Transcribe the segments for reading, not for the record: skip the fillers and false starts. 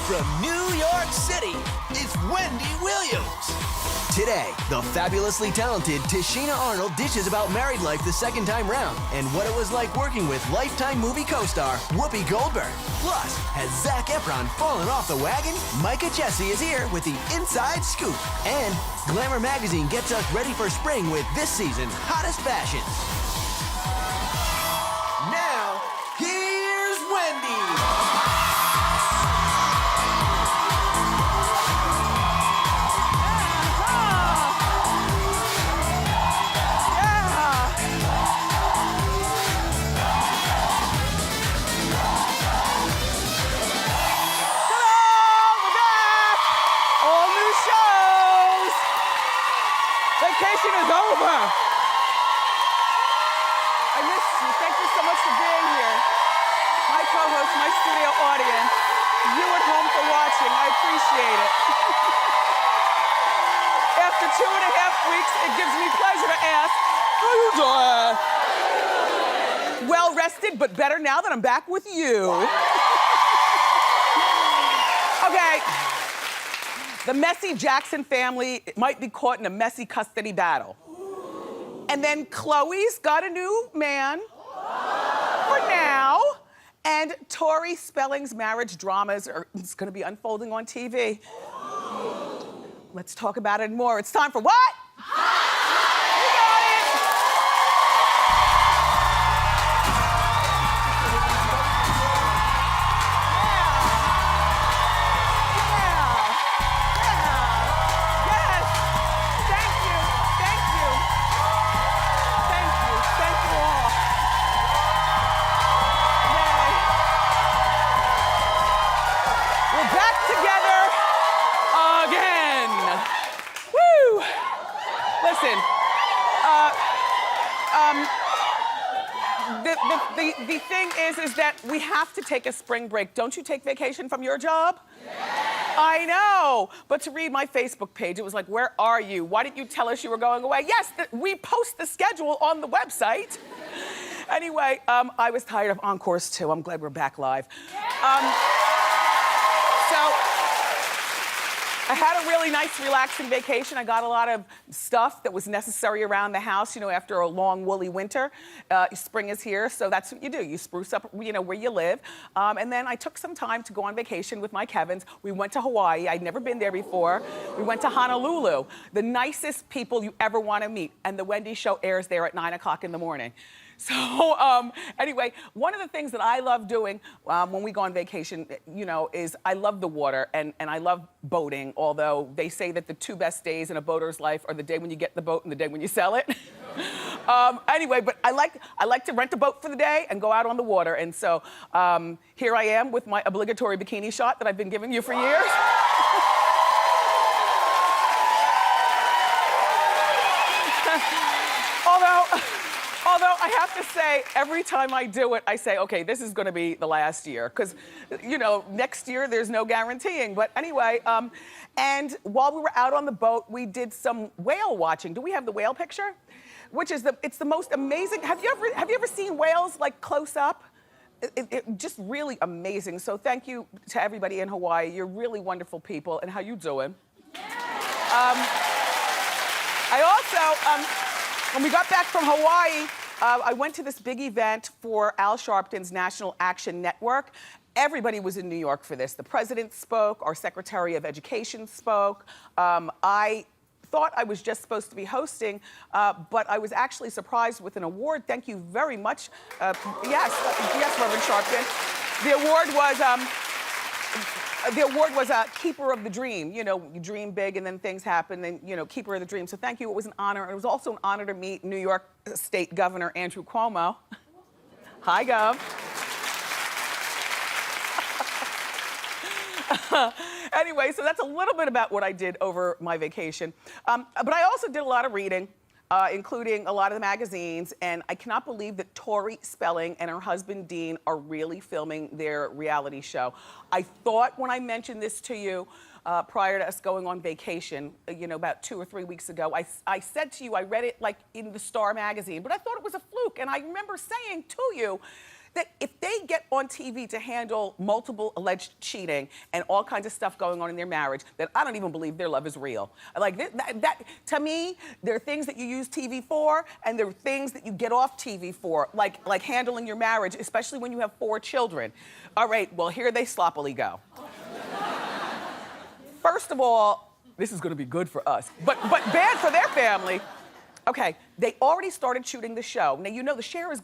From New York City, it's Wendy Williams. Today, the fabulously talented Tichina Arnold dishes about married life the second time round and what it was like working with Lifetime movie co-star Whoopi Goldberg. Plus, has Zac Efron fallen off the wagon? Micah is here with the inside scoop. And Glamour Magazine gets us ready for spring with this season's hottest fashions. Now, here's Wendy. Vacation is over. I miss you. Thank you so much for being here. My co-host, my studio audience, you at home for watching. I appreciate it. After 2.5 weeks, it gives me pleasure to ask, how you doing? Well rested, but better now that I'm back with you. Okay. The messy Jackson family might be caught in a messy custody battle. And then Khloe's got a new man for now. And Tori Spelling's marriage dramas are gonna be unfolding on TV. Let's talk about it more. It's time for what? You got it. Listen, the thing is that we have to take a spring break. Don't you take vacation from your job? Yeah. I know, but to read my Facebook page, it was like, where are you? Why didn't you tell us you were going away? Yes, we post the schedule on the website. Anyway, I was tired of Encores too. I'm glad we're back live. I had a really nice, relaxing vacation. I got a lot of stuff that was necessary around the house, you know, after a long, woolly winter. Spring is here, so that's what you do. You spruce up, you know, where you live. And then I took some time to go on vacation with my Kevins. We went to Hawaii. I'd never been there before. We went to Honolulu, the nicest people you ever want to meet. And the Wendy Show airs there at 9 o'clock in the morning. So anyway, one of the things that I love doing when we go on vacation, you know, is I love the water and I love boating, although they say that the two best days in a boater's life are the day when you get the boat and the day when you sell it. Anyway, but I like to rent a boat for the day and go out on the water. And so here I am with my obligatory bikini shot that I've been giving you for years. Although I have to say, every time I do it, I say, okay, this is gonna be the last year. Because, you know, next year there's no guaranteeing. But anyway, and while we were out on the boat, we did some whale watching. Do we have the whale picture? Which is it's the most amazing. Have you ever seen whales like close up? It just really amazing. So thank you to everybody in Hawaii. You're really wonderful people. And how you doing? I also, when we got back from Hawaii, I went to this big event for Al Sharpton's National Action Network. Everybody was in New York for this. The president spoke, our Secretary of Education spoke. I thought I was just supposed to be hosting, but I was actually surprised with an award. Thank you very much. Yes, Reverend Sharpton. The award was a Keeper of the Dream. You know, you dream big and then things happen, and you know, Keeper of the Dream. So thank you, it was an honor. It was also an honor to meet New York State Governor Andrew Cuomo. Hi, Gov. Anyway, so that's a little bit about what I did over my vacation. But I also did a lot of reading. Including a lot of the magazines, and I cannot believe that Tori Spelling and her husband Dean are really filming their reality show. I thought when I mentioned this to you prior to us going on vacation, you know, about 2 or 3 weeks ago, I said to you, I read it like in the Star magazine, but I thought it was a fluke, and I remember saying to you, that if they get on TV to handle multiple alleged cheating and all kinds of stuff going on in their marriage, then I don't even believe their love is real. Like that to me, there are things that you use TV for, and there are things that you get off TV for, like handling your marriage, especially when you have 4 children. All right, well, here they sloppily go. First of all, this is gonna be good for us, but bad for their family. Okay, they already started shooting the show. Now, you know the show is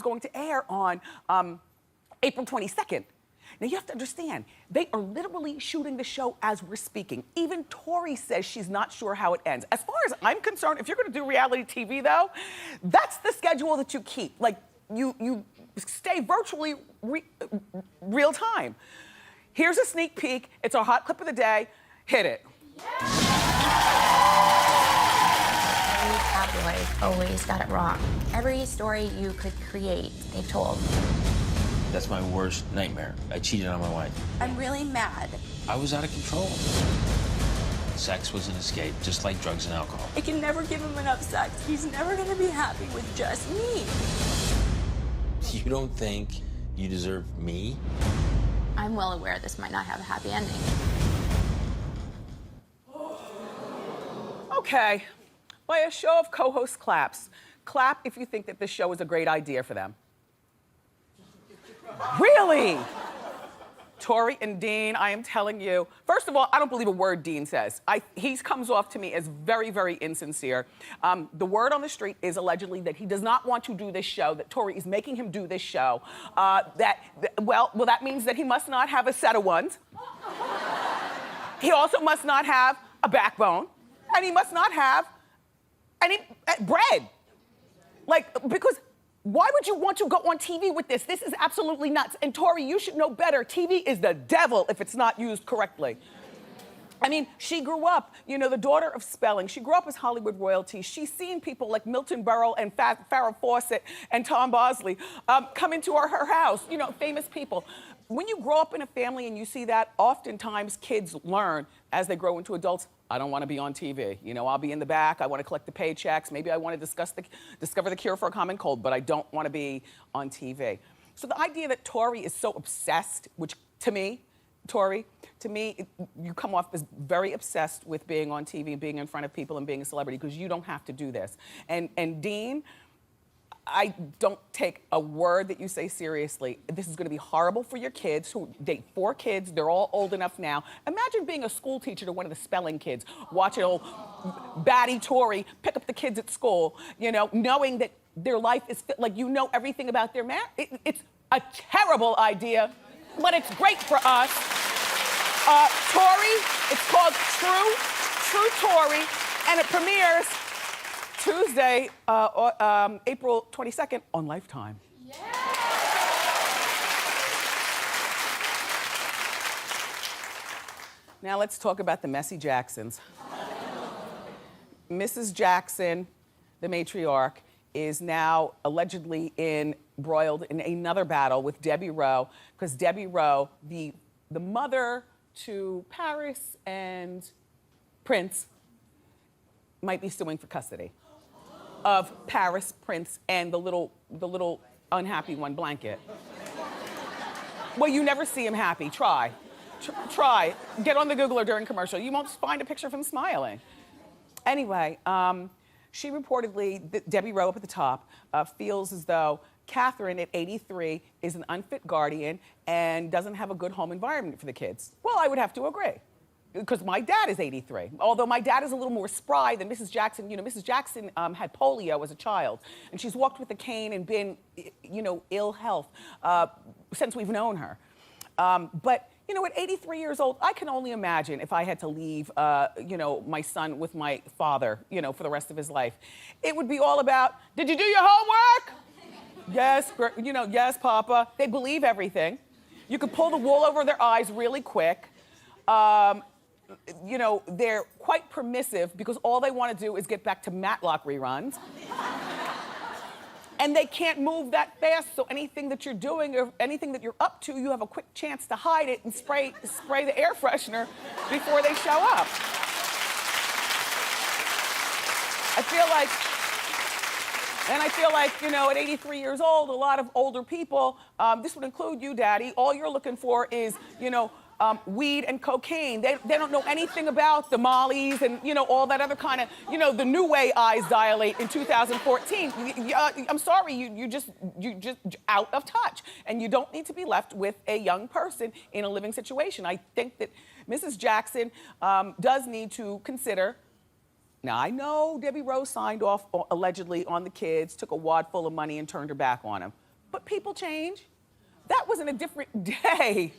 going to air on April 22nd. Now, you have to understand, they are literally shooting the show as we're speaking. Even Tori says she's not sure how it ends. As far as I'm concerned, if you're gonna do reality TV, though, that's the schedule that you keep. Like, you stay virtually real time. Here's a sneak peek. It's our hot clip of the day. Hit it. Tabloids always got it wrong. Every story you could create, they've told. That's my worst nightmare. I cheated on my wife. I'm really mad. I was out of control. Sex was an escape, just like drugs and alcohol. I can never give him enough sex. He's never gonna be happy with just me. You don't think you deserve me? I'm well aware this might not have a happy ending. Okay, by a show of co-host claps. Clap if you think that this show is a great idea for them. Really? Tori and Dean, I am telling you. First of all, I don't believe a word Dean says. He comes off to me as very, very insincere. The word on the street is allegedly that he does not want to do this show, that Tori is making him do this show. Well, that means that he must not have a set of ones. He also must not have a backbone. And he must not have any bread. Like, because why would you want to go on TV with this? This is absolutely nuts. And Tori, you should know better. TV is the devil if it's not used correctly. I mean, she grew up, you know, the daughter of spelling. She grew up as Hollywood royalty. She's seen people like Milton Berle and Farrah Fawcett and Tom Bosley come into her house, you know, famous people. When you grow up in a family and you see that, oftentimes kids learn as they grow into adults, I don't want to be on TV. You know, I'll be in the back. I want to collect the paychecks. Maybe I want to discover the cure for a common cold, but I don't want to be on TV. So the idea that Tori is so obsessed, which to me, Tori, you come off as very obsessed with being on TV and being in front of people and being a celebrity because you don't have to do this. And Dean, I don't take a word that you say seriously. This is gonna be horrible for your kids who date 4 kids. They're all old enough now. Imagine being a school teacher to one of the spelling kids, watching old batty Tori pick up the kids at school, you know, knowing that their life is, like, you know everything about their marriage. It's a terrible idea, but it's great for us. Tori, it's called True Tori, and it premieres Tuesday, April 22nd on Lifetime. Yeah. Now let's talk about the messy Jacksons. Mrs. Jackson, the matriarch, is now allegedly embroiled in another battle with Debbie Rowe, because Debbie Rowe, the mother to Paris and Prince, might be suing for custody of Paris, Prince, and the little unhappy one, Blanket. Well, you never see him happy. Try. Try. Get on the Googler during commercial. You won't find a picture of him smiling. Anyway, she reportedly, Debbie Rowe up at the top, feels as though Catherine at 83 is an unfit guardian and doesn't have a good home environment for the kids. Well, I would have to agree, because my dad is 83. Although my dad is a little more spry than Mrs. Jackson. You know, Mrs. Jackson had polio as a child, and she's walked with a cane and been, you know, ill health since we've known her. But, you know, at 83 years old, I can only imagine if I had to leave, you know, my son with my father, you know, for the rest of his life. It would be all about, did you do your homework? Yes, you know, yes, Papa. They believe everything. You could pull the wool over their eyes really quick. You know, they're quite permissive because all they want to do is get back to Matlock reruns. And they can't move that fast, so anything that you're doing or anything that you're up to, you have a quick chance to hide it and spray the air freshener before they show up. I feel like And I feel like, you know, at 83 years old, a lot of older people, this would include you, Daddy, all you're looking for is, you know, weed and cocaine. They don't know anything about the mollies and, you know, all that other kind of, you know, the new way eyes dilate in 2014. I'm sorry, you just out of touch. And you don't need to be left with a young person in a living situation. I think that Mrs. Jackson does need to consider. Now, I know Debbie Rose signed off allegedly on the kids, took a wad full of money and turned her back on them. But people change. That was in a different day.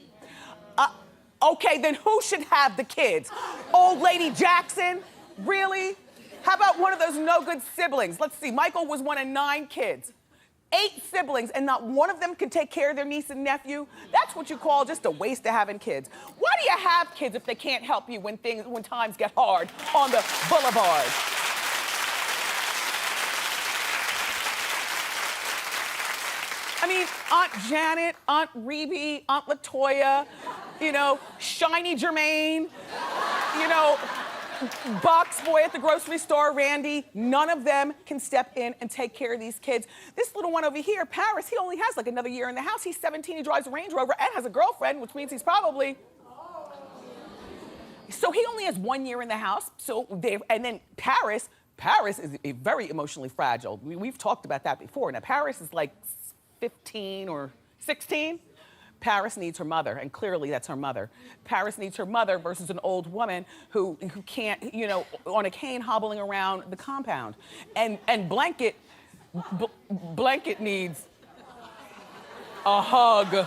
Okay, then who should have the kids? Old Lady Jackson? Really? How about one of those no-good siblings? Let's see, Michael was one of 9 kids. 8 siblings, and not one of them can take care of their niece and nephew? That's what you call just a waste of having kids. Why do you have kids if they can't help you when times get hard on the boulevard? I mean, Aunt Janet, Aunt Rebe, Aunt Latoya, you know, Shiny Jermaine, you know, box boy at the grocery store, Randy, none of them can step in and take care of these kids. This little one over here, Paris, he only has like another year in the house. He's 17, he drives a Range Rover and has a girlfriend, which means he's probably... So he only has 1 year in the house. And then Paris is very emotionally fragile. We've talked about that before. Now Paris is like 15 or 16. Paris needs her mother, and clearly that's her mother. Paris needs her mother versus an old woman who can't, you know, on a cane hobbling around the compound. And Blanket needs a hug.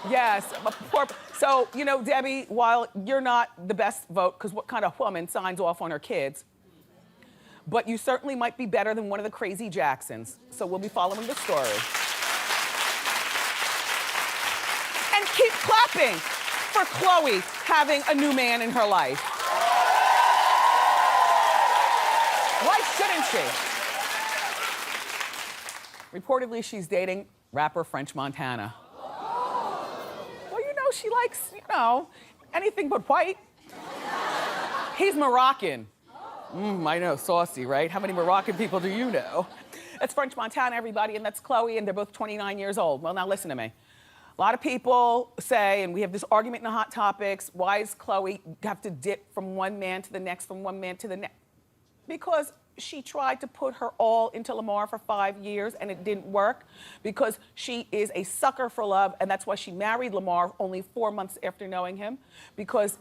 Yes. So, you know, Debbie, while you're not the best vote, because what kind of woman signs off on her kids, but you certainly might be better than one of the crazy Jacksons. So we'll be following the story. And keep clapping for Khloe having a new man in her life. Why shouldn't she? Reportedly, she's dating rapper French Montana. Well, you know, she likes, you know, anything but white. He's Moroccan. I know, saucy, right? How many Moroccan people do you know? That's French Montana, everybody, and that's Khloe, and they're both 29 years old. Well, now listen to me. A lot of people say, and we have this argument in the Hot Topics, why does Khloe have to dip from one man to the next, from one man to the next? Because she tried to put her all into Lamar for 5 years and it didn't work, because she is a sucker for love, and that's why she married Lamar only 4 months after knowing him, because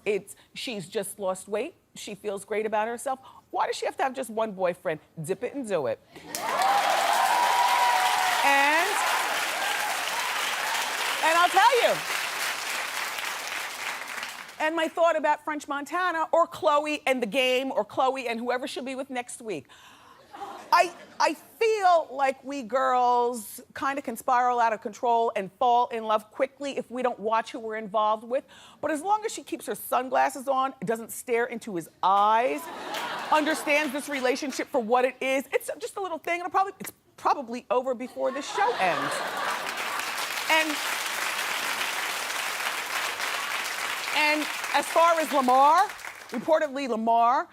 she's just lost weight. She feels great about herself. Why does she have to have just one boyfriend? Dip it and do it. And I'll tell you. And my thought about French Montana or Khloe and the game or Khloe and whoever she'll be with next week. I feel like we girls kind of can spiral out of control and fall in love quickly if we don't watch who we're involved with. But as long as she keeps her sunglasses on, doesn't stare into his eyes, understands this relationship for what it is, it's just a little thing, and it's probably over before this show ends. And as far as Lamar, reportedly Lamar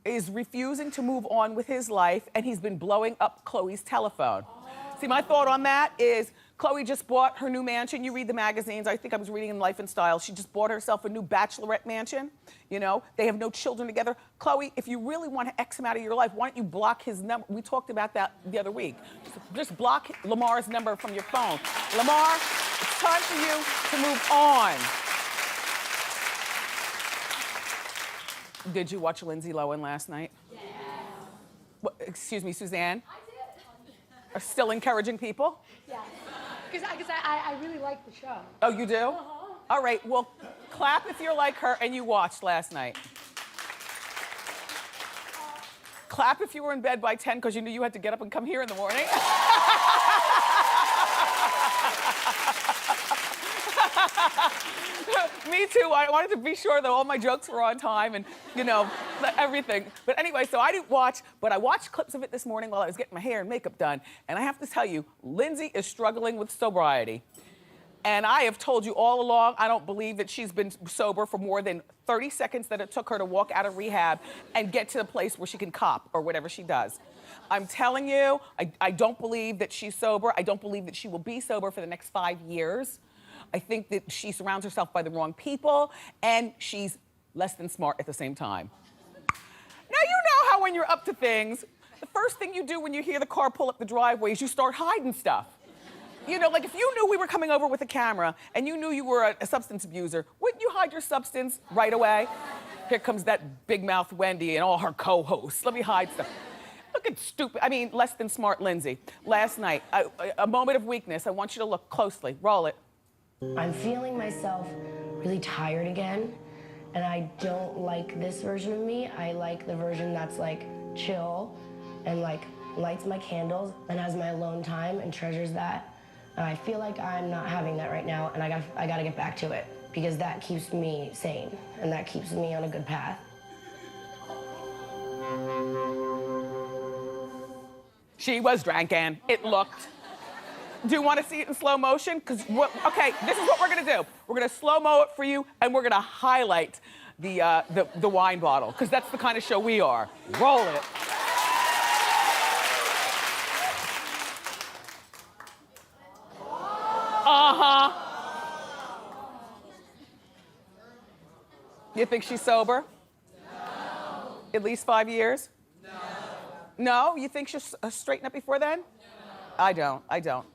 is refusing to move on with his life, and he's been blowing up Khloe's telephone. See, my thought on that is Khloe just bought her new mansion. You read the magazines. I think I was reading in Life and Style. She just bought herself a new bachelorette mansion. You know, they have no children together. Khloe, if you really want to X him out of your life, why don't you block his number? We talked about that the other week. Just block Lamar's number from your phone. Lamar, it's time for you to move on. Did you watch Lindsay Lohan last night? Yeah. What, excuse me, Suzanne? I did. Are still encouraging people? Yeah. Because I really like the show. Oh, you do? Uh-huh. All right, well, clap if you're like her and you watched last night. Clap if you were in bed by 10 because you knew you had to get up and come here in the morning. Me too. I wanted to be sure that all my jokes were on time and, you know, everything. But anyway, so I didn't watch, but I watched clips of it this morning while I was getting my hair and makeup done. And I have to tell you, Lindsay is struggling with sobriety. And I have told you all along, I don't believe that she's been sober for more than 30 seconds that it took her to walk out of rehab and get to the place where she can cop or whatever she does. I'm telling you, I don't believe that she's sober. I don't believe that she will be sober for the next 5 years. I think that she surrounds herself by the wrong people, and she's less than smart at the same time. Now, you know how when you're up to things, the first thing you do when you hear the car pull up the driveway is you start hiding stuff. You know, like if you knew we were coming over with a camera and you knew you were a substance abuser, wouldn't you hide your substance right away? Here comes that big mouth Wendy and all her co-hosts. Let me hide stuff. Look at less than smart Lindsay. Last night, a moment of weakness. I want you to look closely. Roll it. I'm feeling myself really tired again, and I don't like this version of me. I like the version that's like chill and like lights my candles and has my alone time and treasures that. And I feel like I'm not having that right now, and I gotta get back to it because that keeps me sane and that keeps me on a good path. She was drinking. It looked. Do you want to see it in slow motion? Okay, this is what we're gonna do. We're gonna slow-mo it for you, and we're gonna highlight the wine bottle, because that's the kind of show we are. Roll it. Uh-huh. You think she's sober? No. At least 5 years? No. No? You think she'll straighten up before then? No. I don't.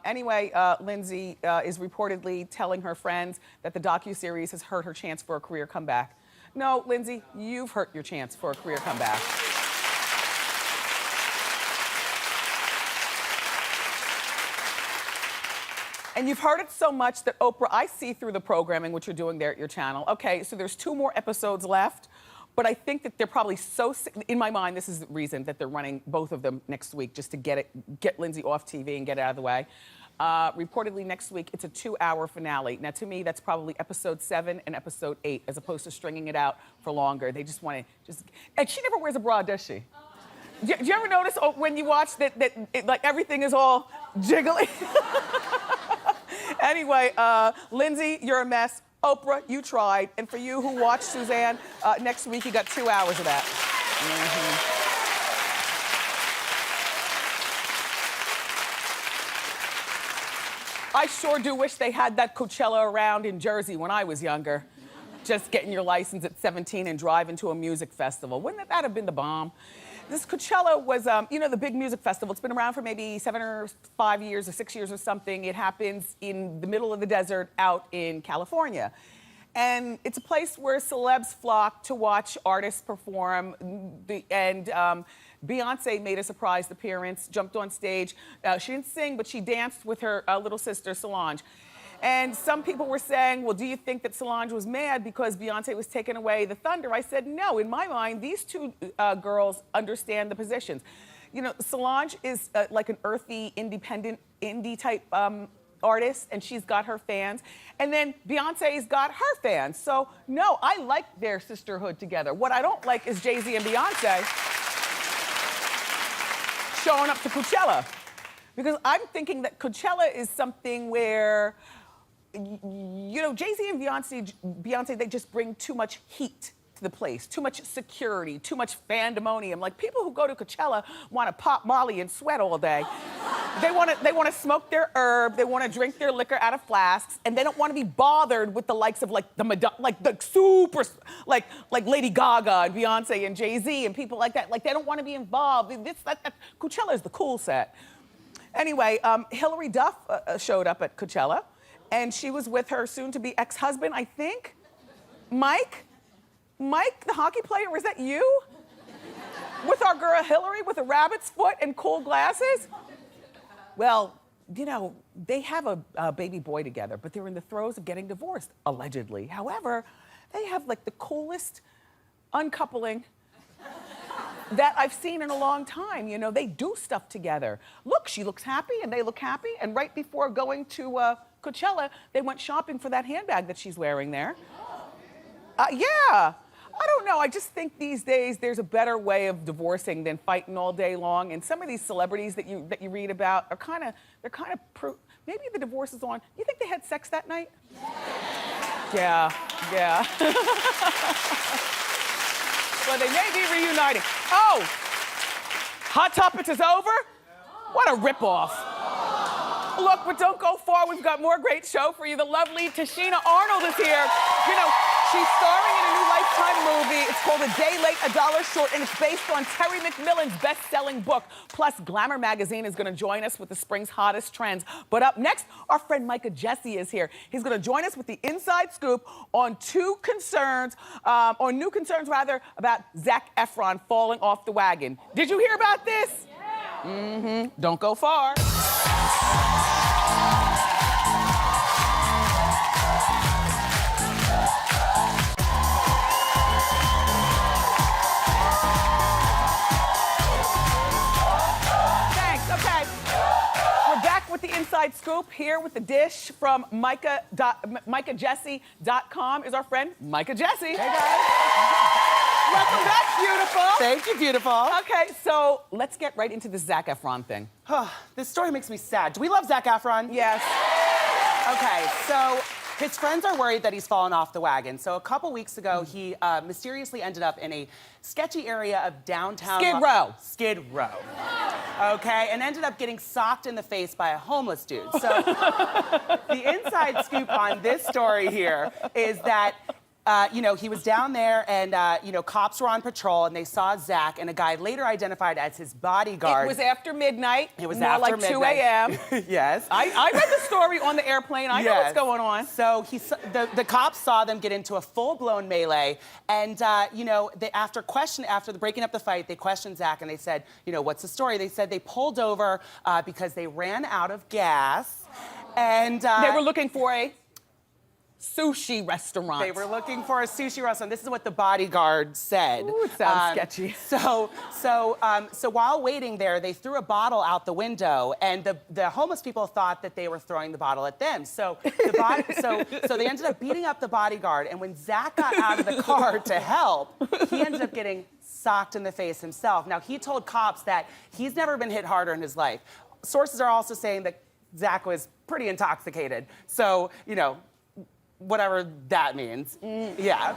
Anyway, Lindsay is reportedly telling her friends that the docu-series has hurt her chance for a career comeback. No, Lindsay, you've hurt your chance for a career comeback. And you've heard it so much that Oprah, I see through the programming, what you're doing there at your channel. Okay, so there's 2 more episodes left, but I think that they're probably so sick. In my mind, this is the reason that they're running both of them next week, just to get Lindsay off TV and get it out of the way. Reportedly next week, it's a 2-hour finale. Now, to me, that's probably episode 7 and episode 8, as opposed to stringing it out for longer. They just want to and she never wears a bra, does she? Do you ever notice when you watch that like everything is all jiggly? Anyway, Lindsay, you're a mess. Oprah, you tried. And for you who watched Suzanne, next week you got 2 hours of that. Mm-hmm. I sure do wish they had that Coachella around in Jersey when I was younger. Just getting your license at 17 and driving to a music festival. Wouldn't that have been the bomb? This Coachella was, the big music festival. It's been around for maybe 7 or 5 years or 6 years or something. It happens in the middle of the desert out in California. And it's a place where celebs flock to watch artists perform. Beyonce made a surprise appearance, jumped on stage. She didn't sing, but she danced with her little sister, Solange. And some people were saying, well, do you think that Solange was mad because Beyonce was taking away the thunder? I said, no. In my mind, these 2 girls understand the positions. You know, Solange is like an earthy, independent, indie type artist, and she's got her fans. And then Beyonce's got her fans. So, no, I like their sisterhood together. What I don't like is Jay-Z and Beyonce showing up to Coachella. Because I'm thinking that Coachella is something where, Jay-Z and Beyonce, they just bring too much heat to the place, too much security, too much fandemonium. Like, people who go to Coachella want to pop Molly and sweat all day. They want to smoke their herb, they want to drink their liquor out of flasks, and they don't want to be bothered with the likes of like Lady Gaga and Beyonce and Jay-Z and people like that. Like, they don't want to be involved. Coachella is the cool set. Anyway, Hillary Duff showed up at Coachella, and she was with her soon-to-be ex-husband, I think. Mike, the hockey player, was that you? With our girl Hillary with a rabbit's foot and cool glasses? Well, they have a baby boy together, but they're in the throes of getting divorced, allegedly. However, they have like the coolest uncoupling that I've seen in a long time. They do stuff together. Look, she looks happy and they look happy. And right before going to Coachella, they went shopping for that handbag that she's wearing there. Yeah. I don't know. I just think these days there's a better way of divorcing than fighting all day long. And some of these celebrities that you read about are maybe the divorce is on. You think they had sex that night? Yeah. Well, they may be reuniting. Oh, Hot Topics is over? What a ripoff. Look, but don't go far. We've got more great show for you. The lovely Tichina Arnold is here. You know, she's starring in a new Lifetime movie. It's called A Day Late, A Dollar Short, and it's based on Terry McMillan's best-selling book. Plus, Glamour magazine is gonna join us with the spring's hottest trends. But up next, our friend Micah Jesse is here. He's gonna join us with the inside scoop on new concerns about Zac Efron falling off the wagon. Did you hear about this? Yeah. Don't go far. With the inside scoop here with the dish from MicahJesse.com is our friend Micah Jesse. Hey guys. Welcome back, beautiful. Thank you, beautiful. Okay, so let's get right into the Zac Efron thing. This story makes me sad. Do we love Zac Efron? Yes. Okay, so his friends are worried that he's fallen off the wagon. So a couple weeks ago, he mysteriously ended up in a sketchy area of downtown... Skid Row. Okay, and ended up getting socked in the face by a homeless dude. So the inside scoop on this story here is that you know, he was down there and, you know, cops were on patrol and they saw Zac and a guy later identified as his bodyguard. It was after midnight. It was more after like midnight. 2 a.m. Yes. I read the story on the airplane. I know what's going on. So the cops saw them get into a full-blown melee and, you know, after the breaking up the fight, they questioned Zac and they said, you know, what's the story? They said they pulled over because they ran out of gas and... they were looking for a sushi restaurant. They were looking for a sushi restaurant. This is what the bodyguard said. Ooh, it sounds sketchy. So while waiting there, they threw a bottle out the window, and the homeless people thought that they were throwing the bottle at them. So they ended up beating up the bodyguard, and when Zac got out of the car to help, he ended up getting socked in the face himself. Now, he told cops that he's never been hit harder in his life. Sources are also saying that Zac was pretty intoxicated. So, you know, whatever that means. Yeah.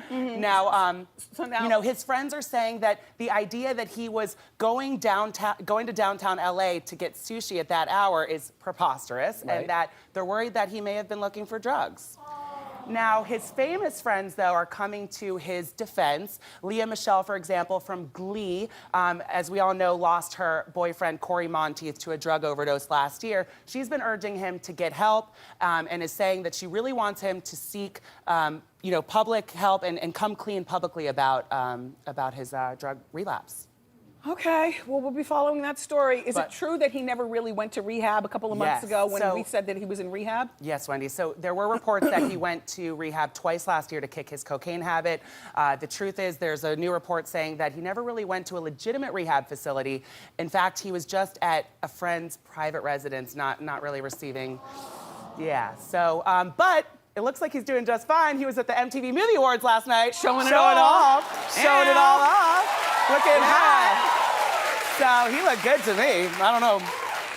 Now, you know, his friends are saying that the idea that he was going to downtown LA to get sushi at that hour is preposterous, and that they're worried that he may have been looking for drugs. Now, his famous friends, though, are coming to his defense. Leah Michele, for example, from Glee, as we all know, lost her boyfriend, Corey Monteith, to a drug overdose last year. She's been urging him to get help and is saying that she really wants him to seek, you know, public help and come clean publicly about his drug relapse. Okay, well, we'll be following that story. Is it true that he never really went to rehab a couple of months ago when we said that he was in rehab? Yes, Wendy. So there were reports that he went to rehab twice last year to kick his cocaine habit. The truth is there's a new report saying that he never really went to a legitimate rehab facility. In fact, he was just at a friend's private residence, not really receiving, So, but it looks like he's doing just fine. He was at the MTV Movie Awards last night. Showing it all off. Looking hot. So he looked good to me. I don't know.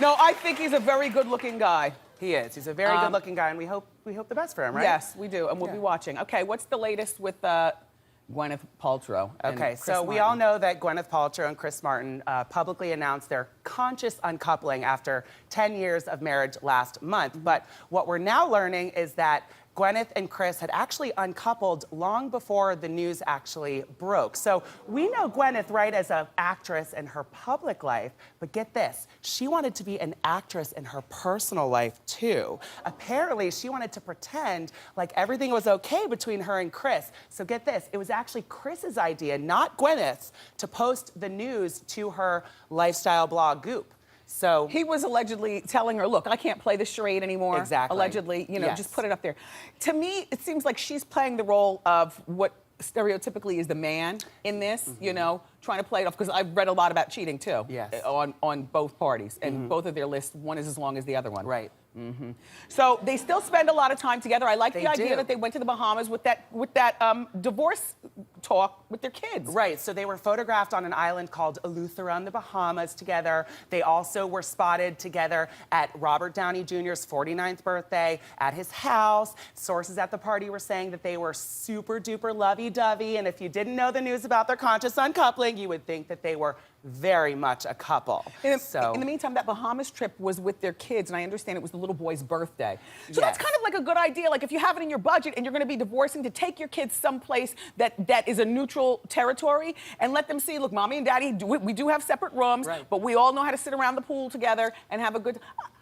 No, I think he's a very good-looking guy. He is. He's a very good-looking guy, and we hope the best for him, right? Yes, we do, and we'll be watching. Okay, what's the latest with Gwyneth Paltrow? Okay, so we all know that Gwyneth Paltrow and Chris Martin publicly announced their conscious uncoupling after 10 years of marriage last month. But what we're now learning is that Gwyneth and Chris had actually uncoupled long before the news actually broke. So we know Gwyneth, right, as an actress in her public life, but get this, she wanted to be an actress in her personal life too. Apparently, she wanted to pretend like everything was okay between her and Chris. So get this, it was actually Chris's idea, not Gwyneth's, to post the news to her lifestyle blog Goop. So he was allegedly telling her, look, I can't play this charade anymore. Exactly. Allegedly, you know, just put it up there. To me, it seems like she's playing the role of what stereotypically is the man in this, you know, trying to play it off, because I've read a lot about cheating too. On both parties, and both of their lists, one is as long as the other one. Right. So they still spend a lot of time together. I like the idea that they went to the Bahamas with that divorce talk with their kids. Right, so they were photographed on an island called Eleuthera in the Bahamas together. They also were spotted together at Robert Downey Jr.'s 49th birthday at his house. Sources at the party were saying that they were super duper lovey-dovey, and if you didn't know the news about their conscious uncoupling, you would think that they were very much a couple. In the meantime, that Bahamas trip was with their kids, and I understand it was the little boy's birthday. So that's kind of like a good idea. Like if you have it in your budget and you're gonna be divorcing, to take your kids someplace that is a neutral territory and let them see, look, mommy and daddy, we do have separate rooms, but we all know how to sit around the pool together and have a good,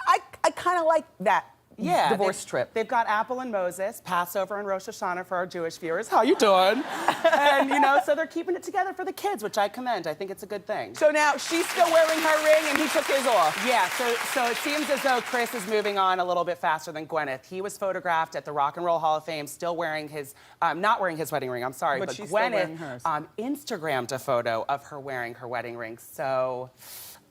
I kind of like that. Yeah, divorce trip. They've got Apple and Moses, Passover and Rosh Hashanah for our Jewish viewers. How you doing? And you know, so they're keeping it together for the kids, which I commend. I think it's a good thing. So now she's still wearing her ring and he took his off. Yeah, so it seems as though Chris is moving on a little bit faster than Gwyneth. He was photographed at the Rock and Roll Hall of Fame, still wearing his, not wearing his wedding ring, I'm sorry, but she's still wearing Gwyneth hers. Instagrammed a photo of her wearing her wedding ring. So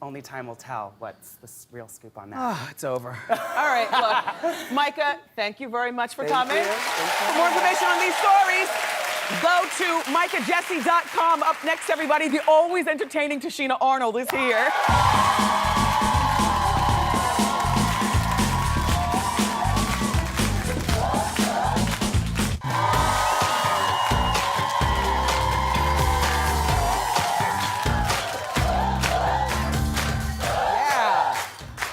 only time will tell what's the real scoop on that. Oh, it's over. All right, look, Micah, thank you very much for coming. You. For more information on these stories, go to micahjesse.com. Up next, everybody, the always entertaining Tichina Arnold is here.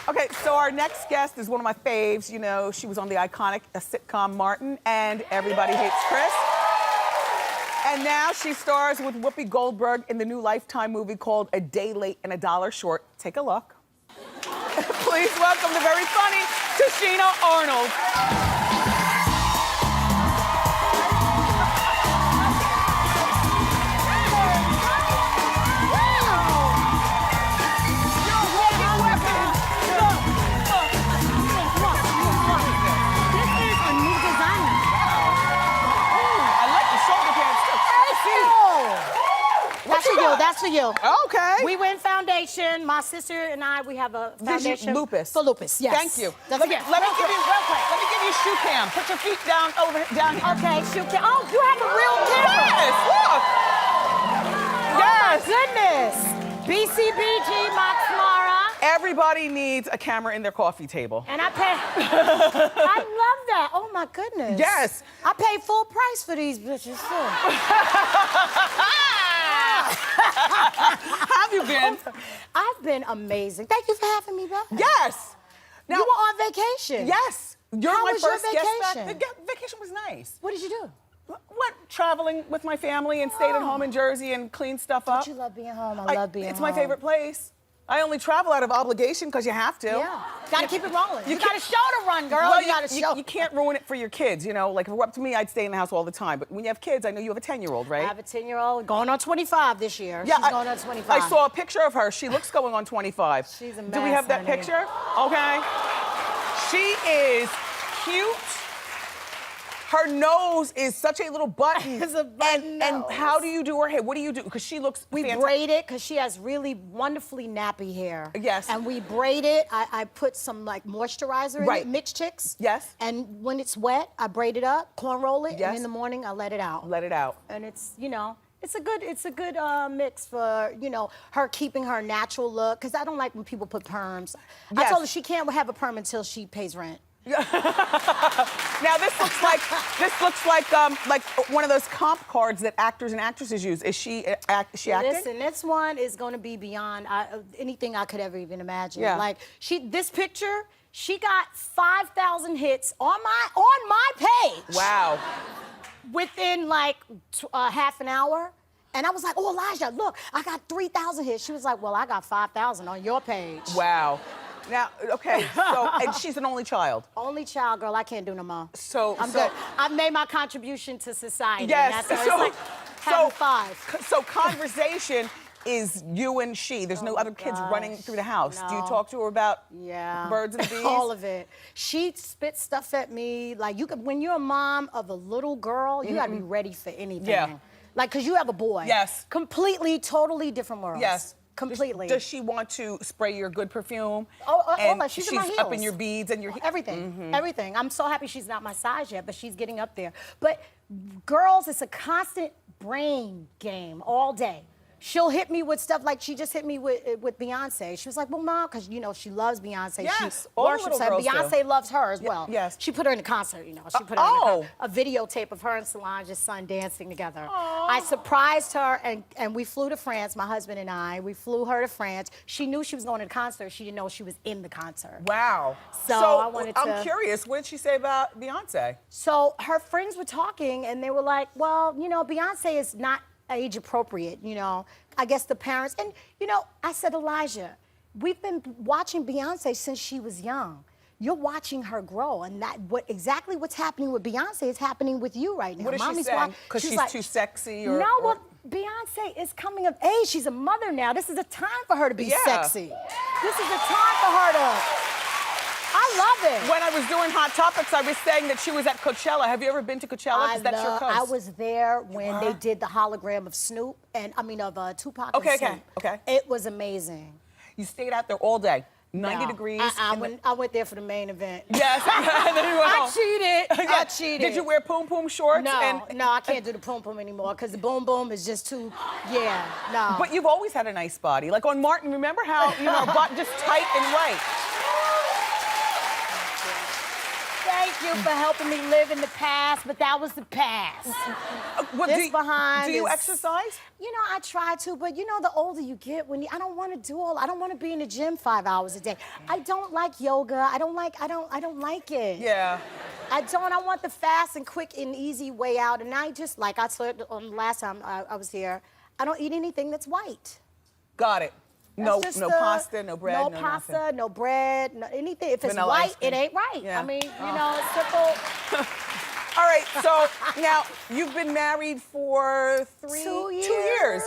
Okay, so our next guest is one of my faves. You know, she was on the iconic sitcom Martin and Everybody Hates Chris. And now she stars with Whoopi Goldberg in the new Lifetime movie called A Day Late and a Dollar Short. Take a look. Please welcome the very funny Tichina Arnold. That's for you. Okay. We win foundation. My sister and I, we have a foundation. Lupus. For lupus, yes. Thank you. Let Let me give you shoe cam. Put your feet down here. Okay, shoe cam. Oh, you have a real camera. Yes, look. Oh, my goodness. BCBG, Max Mara. Everybody needs a camera in their coffee table. And I pay. I love that. Oh, my goodness. Yes. I paid full price for these bitches, too. How have you been? I've been amazing. Thank you for having me back. Yes. Now, you were on vacation. Yes. You're How my was your first guest back. vacation? The vacation was nice. What did you do? What? Traveling with my family and stayed at home in Jersey and cleaned stuff up. Don't you love being home? I love being home. It's my favorite place. I only travel out of obligation because you have to. Yeah. Gotta keep it rolling. You got a show to run, girl. Well, you got a show. You can't ruin it for your kids, you know? Like, if it were up to me, I'd stay in the house all the time. But when you have kids, I know you have a 10-year-old, right? I have a 10-year-old going on 25 this year. Yeah, She's going on 25. I saw a picture of her. She looks going on 25. She's a mess, Do we have that honey. picture? Okay. She is cute. Her nose is such a little button. It's a button and nose. how do you do her hair? What do you do? Because she looks We fantastic. braid it because she has really wonderfully nappy hair. Yes. And we braid it. I put some like moisturizer in Right. it, Mix Chicks. Yes. And when it's wet, I braid it up, corn roll it, Yes. and in the morning I let it out. Let it out. And it's, you know, it's a good mix for, you know, her keeping her natural look. Because I don't like when people put perms. I Yes. told her she can't have a perm until she pays rent. Now this looks like one of those comp cards that actors and actresses use. Is she acting? Listen, this one is going to be beyond anything I could ever even imagine. Yeah. Like this picture, she got 5,000 hits on my page. Wow. Within like half an hour. And I was like, oh, Elijah, look, I got 3,000 hits. She was like, well, I got 5,000 on your page. Wow. Now, okay, so, and she's an only child. Only child, girl, I can't do no more. I'm So- good. I've made my contribution to society. Yes. And that's it's like having five. So conversation is you and she. There's no other kids running through the house. Do you no. talk to her about Yeah. birds and bees? All of it. She spits stuff at me. Like when you're a mom of a little girl, you gotta be ready for anything. Yeah. Like, cause you have a boy. Yes. Completely, totally different worlds. Yes. Completely. Does she want to spray your good perfume? All that. She's in my up in heels. your beads and your Everything. Everything. I'm so happy she's not my size yet, but she's getting up there. But girls, it's a constant brain game all day. She'll hit me with stuff like she just hit me with Beyonce. She was like, well, Mom, because, you know, she loves Beyonce. Yes, she all the worships her. little girls Beyonce do. loves her as well. Yes. She put her in a concert, you know. She put her in a videotape of her and Solange's son dancing together. I surprised her, and we flew to France, my husband and I. We flew her to France. She knew she was going to the concert. She didn't know she was in the concert. Wow. So I wanted to... I'm curious, what did she say about Beyonce? So her friends were talking, and they were like, well, you know, Beyonce is not age appropriate, you know. I guess the parents, and you know, I said, Elijah, we've been watching Beyonce since she was young. You're watching her grow, and exactly what's happening with Beyonce is happening with you right now. What is she saying? Because she's like, too sexy, or? No, well, Beyonce is coming of age. She's a mother now. This is a time for her to be sexy. This is a time for her to. I love it. When I was doing Hot Topics, I was saying that she was at Coachella. Have you ever been to Coachella? Because that's your coast. I was there when they did the hologram of Snoop, and I mean of Tupac and Snoop. Okay. It was amazing. You stayed out there all day, 90 No, degrees. I went there for the main event. Yes, and then you went home. I cheated. Did you wear poom poom shorts? No, I can't do the poom poom anymore because the boom boom is just too. Yeah, no. But you've always had a nice body. Like on Martin, remember how her butt just tight and right. Thank you for helping me live in the past, but that was the past. Well, do you exercise? You know, I try to, but you know, the older you get, I don't want to do I don't want to be in the gym 5 hours a day. I don't like yoga. I don't like it. Yeah. I want the fast and quick and easy way out. And I just, like I said on the last time I was here, I don't eat anything that's white. Got it. No pasta, no bread, no no pasta, nothing. no bread, no anything. If it's Vanilla white, ice cream. it ain't right. Yeah. I mean, you know, it's simple. All right, so now you've been married for 2 years. 2 years.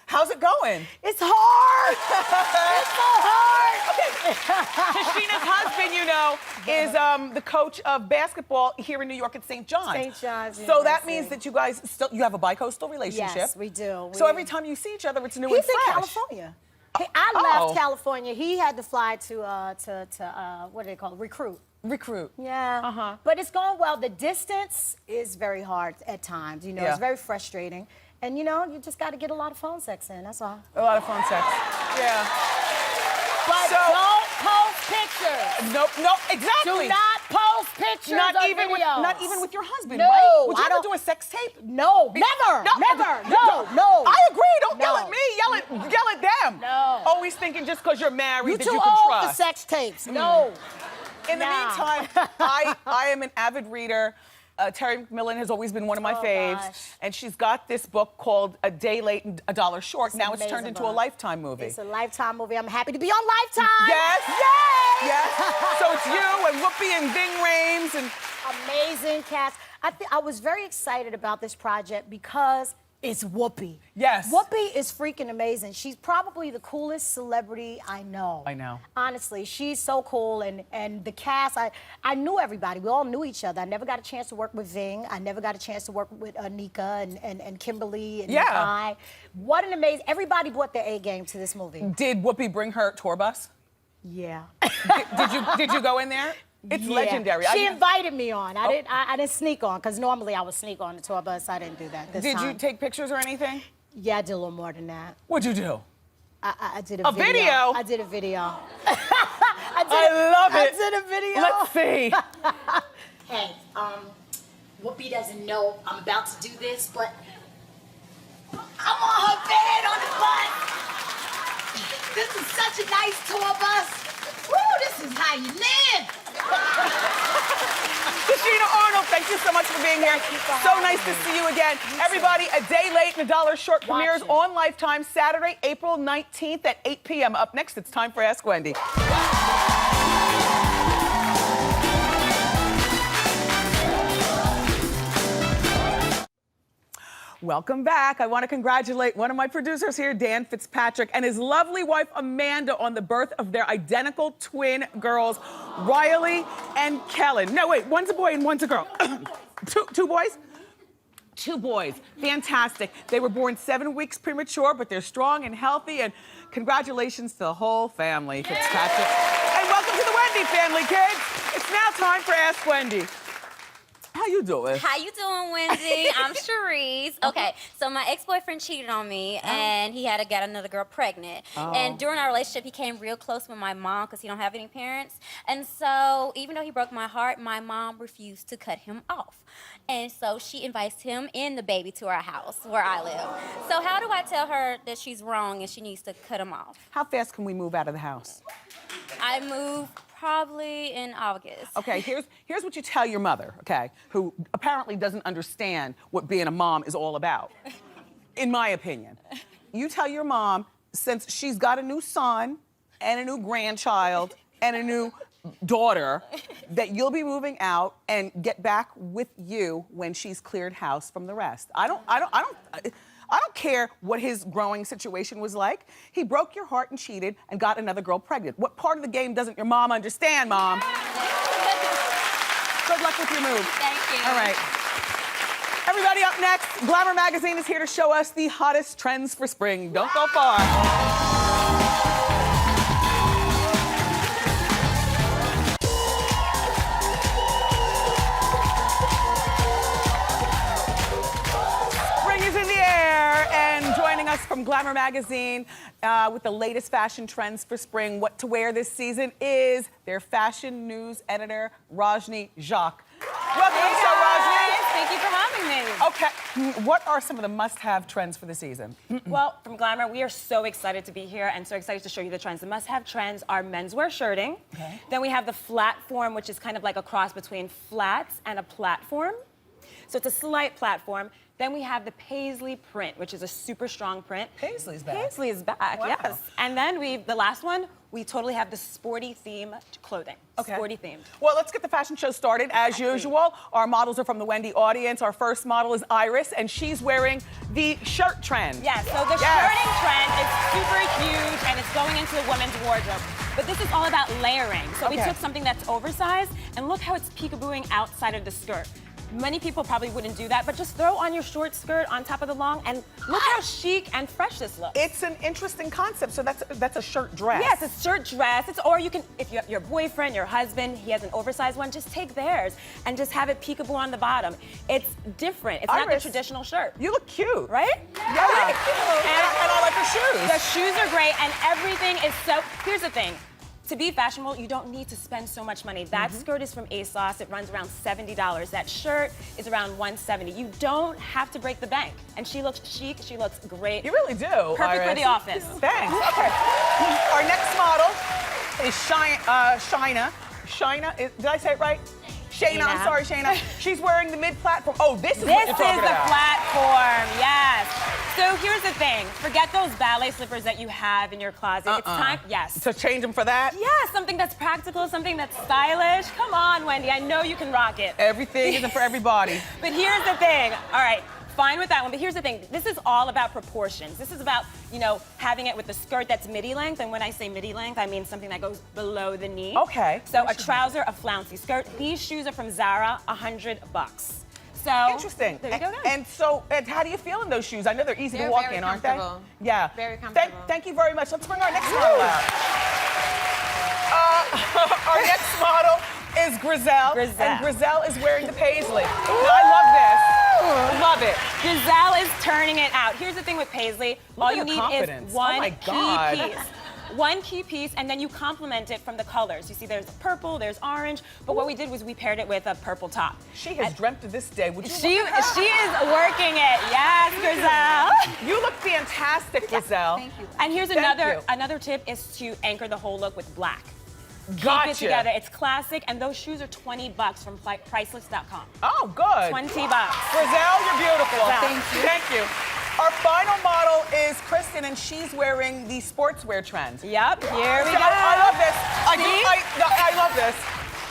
How's it going? It's hard. It's so hard. Okay. Tichina's husband, you know, is the coach of basketball here in New York at St. John's. St. John's. So that means that you guys you have a bi-coastal relationship. Yes, we do. So every time you see each other, it's new and He's fresh. in California. I left California. He had to fly to what do they call it? Recruit. Yeah. But it's going well. The distance is very hard at times. You know, it's very frustrating. And you know, you just got to get a lot of phone sex in. That's all. A lot of phone sex. Yeah. But don't post pictures. Nope, exactly. Do not post pictures not or even videos. Not even with your husband, No, right? Would you I ever don't do a sex tape? No, never. No. I agree. Don't yell No. at me. Yell at them. No. Always thinking just because you're married You that too you can old trust. for sex tapes. No. In the meantime, I am an avid reader. Terry McMillan has always been one of my faves. Gosh. And she's got this book called A Day Late and $1 Short. Now it's turned into a Lifetime movie. It's a Lifetime movie. I'm happy to be on Lifetime. Yes. Yay! Yes. So it's you and Whoopi and Ving Rhames and amazing cast. I was very excited about this project because it's Whoopi. Yes. Whoopi is freaking amazing. She's probably the coolest celebrity I know. I know. Honestly, she's so cool, and the cast, I knew everybody. We all knew each other. I never got a chance to work with Ving. I never got a chance to work with Nika and Kimberly and Kai. What an amazing, everybody brought their A game to this movie. Did Whoopi bring her tour bus? Yeah. Did you go in there? It's legendary. She invited me on. I didn't sneak on, because normally I would sneak on the tour bus. I didn't do that this time. Did you take pictures or anything? Yeah, I did a little more than that. What'd you do? I did a video. video? I did a video. I love it. I did a video. Let's see. Hey, Whoopi doesn't know I'm about to do this, but I'm on her bed on the bus. This is such a nice tour bus. Woo, this is how you live. Tichina Arnold, thank you so much for being here. So nice to see you again. Everybody, A Day Late and $1 Short premieres on Lifetime Saturday, April 19th at 8 p.m. Up next, it's time for Ask Wendy. Welcome back. I want to congratulate one of my producers here, Dan Fitzpatrick, and his lovely wife, Amanda, on the birth of their identical twin girls, Riley and Kellen. No, wait, one's a boy and one's a girl. Two boys? 2 boys. Fantastic. They were born 7 weeks premature, but they're strong and healthy, and congratulations to the whole family, Fitzpatrick. And welcome to the Wendy family, kids. It's now time for Ask Wendy. How How you doing? How you doing, Wendy? I'm Cherise. Okay, so my ex-boyfriend cheated on me, and he had to get another girl pregnant. And during our relationship, he came real close with my mom because he don't have any parents. And so even though he broke my heart, my mom refused to cut him off. And so she invites him and the baby to our house where I live. So how do I tell her that she's wrong and she needs to cut him off? How fast can we move out of the house? I move probably in August. Okay, here's what you tell your mother, okay, who apparently doesn't understand what being a mom is all about, in my opinion. You tell your mom, since she's got a new son and a new grandchild and a new daughter, that you'll be moving out and get back with you when she's cleared house from the rest. I don't care what his growing situation was like. He broke your heart and cheated and got another girl pregnant. What part of the game doesn't your mom understand, Mom? Good luck with your move. Thank you. All right. Everybody, up next, Glamour Magazine is here to show us the hottest trends for spring. Don't go far. From Glamour Magazine with the latest fashion trends for spring. What to wear this season is their fashion news editor, Rajni Jacques. Welcome to the show, Rajni. Thank you for having me. Okay, what are some of the must-have trends for the season? Well, from Glamour, we are so excited to be here and so excited to show you the trends. The must-have trends are menswear shirting. Okay. Then we have the flat form, which is kind of like a cross between flats and a platform. So it's a slight platform. Then we have the paisley print, which is a super strong print. Paisley's back. Paisley is back, wow. Yes. And then the last one, we totally have the sporty theme clothing. Okay. Sporty themed. Well, let's get the fashion show started. As usual, our models are from the Wendy audience. Our first model is Iris, and she's wearing the shirt trend. Yes, so the shirting trend is super huge, and it's going into the women's wardrobe. But this is all about layering. So we took something that's oversized, and look how it's peekabooing outside of the skirt. Many people probably wouldn't do that, but just throw on your short skirt on top of the long, and look how chic and fresh this looks. It's an interesting concept. So that's a shirt dress. Yes, it's shirt dress. Or you can, if you have your boyfriend, your husband, he has an oversized one, just take theirs and just have it peekaboo on the bottom. It's different. It's not the traditional shirt. You look cute. Right? Yeah. Really cute. And I like the shoes. The shoes are great, and everything is so. Here's the thing. To be fashionable, you don't need to spend so much money. That skirt is from ASOS. It runs around $70. That shirt is around $170. You don't have to break the bank. And she looks chic. She looks great. You really do, Perfect Iris. for the office. Thanks. Okay. Our next model is Shina. Shina, did I say it right? Shayna, I'm sorry, Shayna. She's wearing the mid-platform. Oh, this is what you're talking about. This is the platform, yes. So here's the thing. Forget those ballet slippers that you have in your closet. It's time, yes. To change them for that? Yeah, something that's practical, something that's stylish. Come on, Wendy, I know you can rock it. Everything isn't for everybody. But here's the thing. All right, fine with that one, but here's the thing. This is all about proportions. This is about, having it with the skirt that's midi length, and when I say midi length, I mean something that goes below the knee. Okay. So a trouser, a flouncy skirt. These shoes are from Zara, $100. So interesting. There you go. And how do you feel in those shoes? I know they're easy to walk in, aren't they? Yeah. Very comfortable. Thank you very much. Let's bring our next model out. Our next model is Griselle. And Griselle is wearing the paisley. I love this. Love it. Griselle is turning it out. Here's the thing with paisley. All you need is one key piece. One key piece, and then you complement it from the colors. You see there's purple, there's orange, but what we did was we paired it with a purple top. She has dreamt of this day. Would you she is working it. Yes, Griselle. You look fantastic, Griselle. Thank you. And here's another tip is to anchor the whole look with black. Gotcha. Keep it together. It's classic, and those shoes are $20 from Priceless.com. Oh, good. $20. Griselle, you're beautiful. Thank you. Thank you. Our final model is Kristen, and she's wearing the sportswear trend. Yep, here we go. I love this. I love this.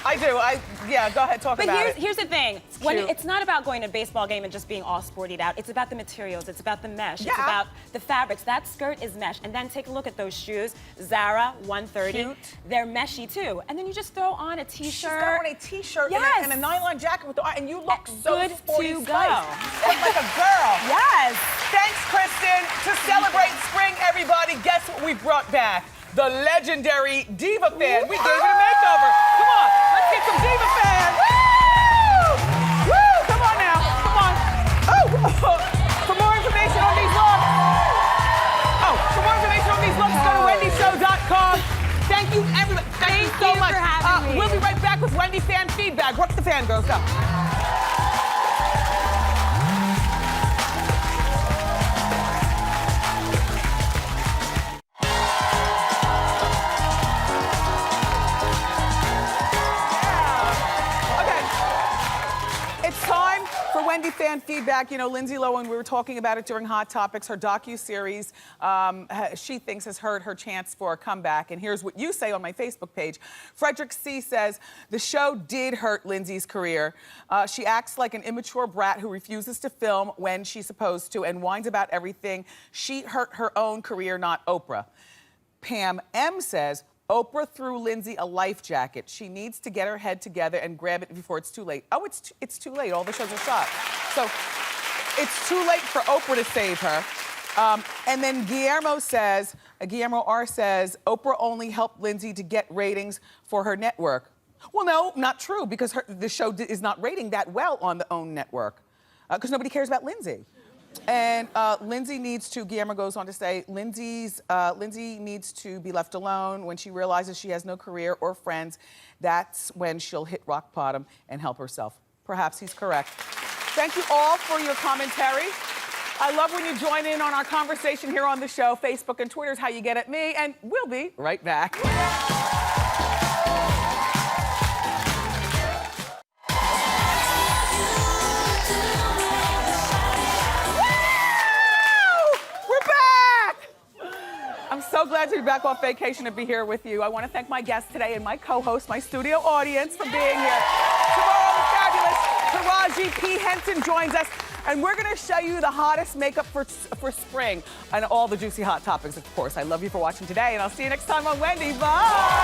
I do. Yeah, go ahead, talk about it. But here's the thing. It's not about going to a baseball game and just being all sportied out. It's about the materials. It's about the mesh. Yeah. It's about the fabrics. That skirt is mesh. And then take a look at those shoes. Zara, $130. Cute. They're meshy, too. And then you just throw on a T-shirt. She's got on a T-shirt and a nylon jacket with and you look so good sporty to spice. go. Like a girl. Yes. Thanks, Kristen. To celebrate spring, everybody, guess what we brought back? The legendary Diva Fan. We gave it a makeover. Come on, let's get some Diva Fan. Woo! Woo! fan, girls, go. Wendy fan feedback. You know, Lindsay Lohan, we were talking about it during Hot Topics, her docu-series, she thinks has hurt her chance for a comeback. And here's what you say on my Facebook page. Frederick C. says, the show did hurt Lindsay's career. She acts like an immature brat who refuses to film when she's supposed to and whines about everything. She hurt her own career, not Oprah. Pam M. says, Oprah threw Lindsay a life jacket. She needs to get her head together and grab it before it's too late. Oh, it's too late. All the shows are shot. So it's too late for Oprah to save her. And then Guillermo R. says, Oprah only helped Lindsay to get ratings for her network. Well, no, not true, because the show is not rating that well on the OWN network, because nobody cares about Lindsay. And Lindsay needs to, Guillermo goes on to say, Lindsay needs to be left alone. When she realizes she has no career or friends, that's when she'll hit rock bottom and help herself. Perhaps he's correct. Thank you all for your commentary. I love when you join in on our conversation here on the show. Facebook and Twitter is how you get at me, and we'll be right back. I'm so glad to be back off vacation and be here with you. I want to thank my guests today and my co-host, my studio audience for being here. Tomorrow, the fabulous Taraji P. Henson joins us, and we're going to show you the hottest makeup for spring and all the juicy hot topics, of course. I love you for watching today, and I'll see you next time on Wendy. Bye!